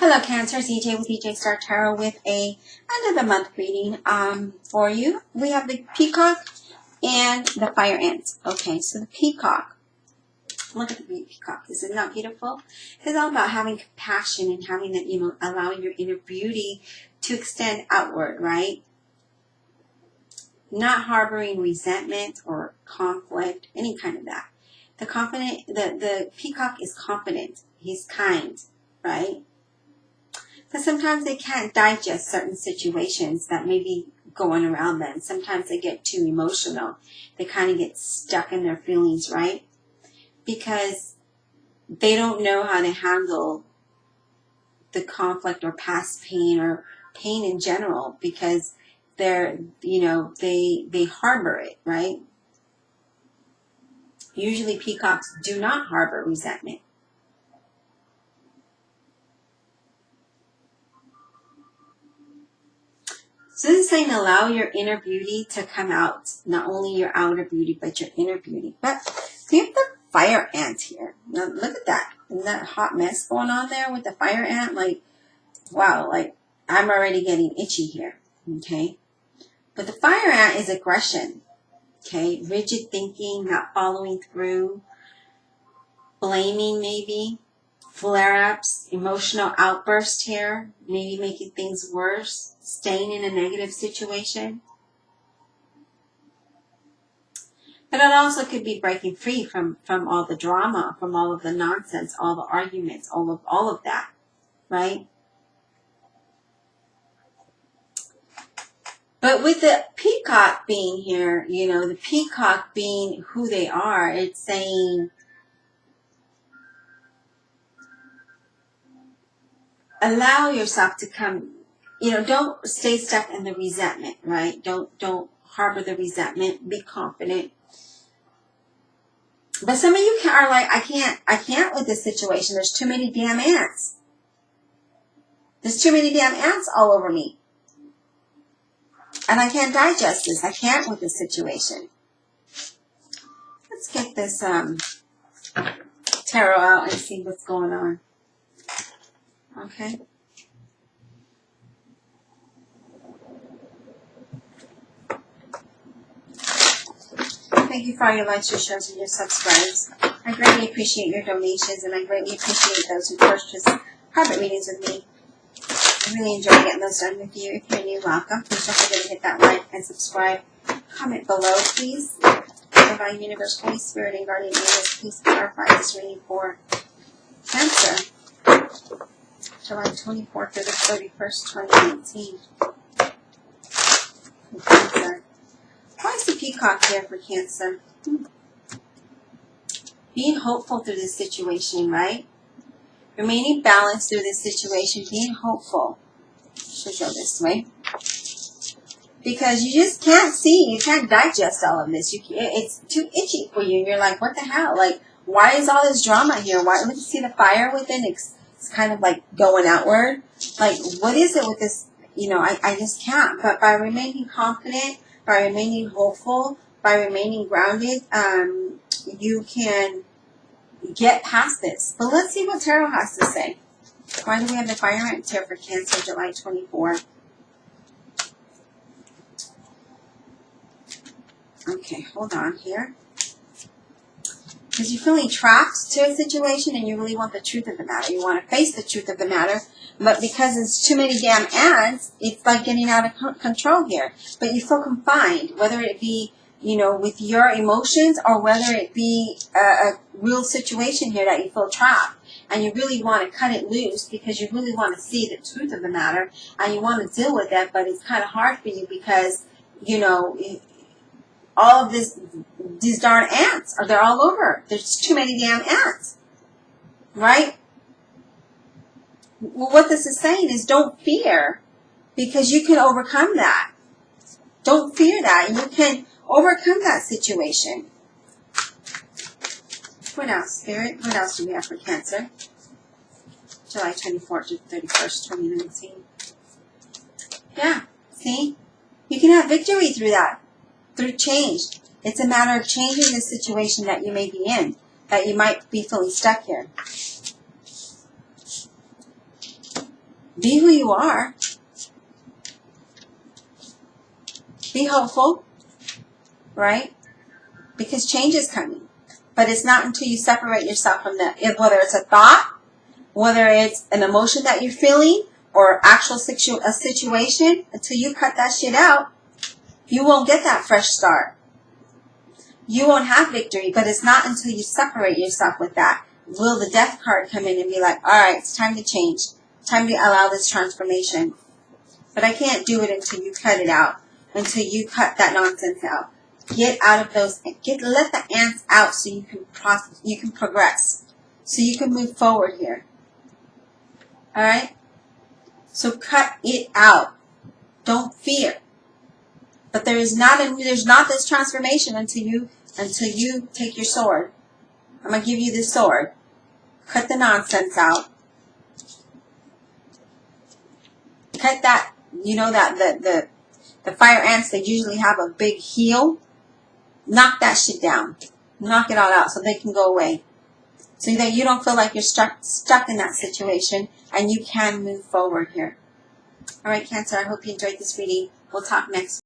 Hello Cancer, it's EJ with EJ Star Tarot with a end of the month reading for you. We have the Peacock and the Fire Ant. Okay, so the Peacock. Look at the Peacock. Is it not beautiful? It's all about having compassion and having that, allowing your inner beauty to extend outward, right? Not harboring resentment or conflict, any kind of that. The Peacock is confident. He's kind, right? But sometimes they can't digest certain situations that may be going around them. Sometimes they get too emotional. They kind of get stuck in their feelings, right? Because they don't know how to handle the conflict or past pain or pain in general because they harbor it, right? Usually peacocks do not harbor resentment. So this is saying allow your inner beauty to come out. Not only your outer beauty, but your inner beauty. But we have the Fire Ant here. Now look at that. Isn't that hot mess going on there with the Fire Ant? Like, wow, like I'm already getting itchy here. Okay. But the Fire Ant is aggression. Okay. Rigid thinking, not following through, blaming maybe, flare-ups, emotional outburst here, maybe making things worse, staying in a negative situation. But it also could be breaking free from all the drama, from all of the nonsense, all the arguments, all of that, right? But with the Peacock being here, the Peacock being who they are, it's saying allow yourself to come, don't stay stuck in the resentment, right? Don't harbor the resentment. Be confident. But some of you are like, I can't with this situation. There's too many damn ants. There's too many damn ants all over me. And I can't digest this. I can't with this situation. Let's get this tarot out and see what's going on. Okay. Thank you for all your likes, your shares, and your subscribes. I greatly appreciate your donations, and I greatly appreciate those who purchase private readings with me. I really enjoy getting those done with you. If you're new, welcome. Please don't forget to hit that like and subscribe. Comment below, please. Divine Universe, Holy Spirit, and Guardian Angels, please clarify this reading for Cancer, July 24th to the 31st, 2019. Cancer. Why is the Peacock here for Cancer? Being hopeful through this situation, right? Remaining balanced through this situation, being hopeful. Should go this way. Because you just can't see, you can't digest all of this. It's too itchy for you. And you're like, what the hell? Like, why is all this drama here? Why? Let me see the fire within. It's kind of like going outward. Like, what is it with this? I just can't. But by remaining confident, by remaining hopeful, by remaining grounded, you can get past this. But let's see what Tarot has to say. Why do we have the Fire Ant here for Cancer, July 24th? Okay, hold on here. Because you're feeling trapped to a situation and you really want the truth of the matter. You want to face the truth of the matter. But because there's too many damn ants, it's like getting out of control here. But you feel confined, whether it be, with your emotions or whether it be a real situation here that you feel trapped. And you really want to cut it loose because you really want to see the truth of the matter. And you want to deal with it, but it's kind of hard for you because, all of these darn ants, they're all over. There's too many damn ants, right? Well, what this is saying is don't fear because you can overcome that. Don't fear that. You can overcome that situation. What else, Spirit? What else do we have for Cancer? July 24th to 31st, 2019. Yeah, see? You can have victory through that. Through change. It's a matter of changing the situation that you may be in, that you might be feeling stuck here. Be who you are. Be hopeful, right? Because change is coming. But it's not until you separate yourself from that. Whether it's a thought, whether it's an emotion that you're feeling, or actual a situation, until you cut that shit out, you won't get that fresh start. You won't have victory, but it's not until you separate yourself with that. Will the death card come in and be like, all right, it's time to change. Time to allow this transformation. But I can't do it until you cut it out. Until you cut that nonsense out. Get out of those, let the ants out so you can progress. So you can move forward here. All right? So cut it out. Don't fear. But there's not this transformation until you take your sword. I'm going to give you this sword. Cut the nonsense out. Cut that, that the fire ants, they usually have a big heel. Knock that shit down. Knock it all out so they can go away. So that you don't feel like you're stuck in that situation and you can move forward here. All right, Cancer, I hope you enjoyed this reading. We'll talk next week.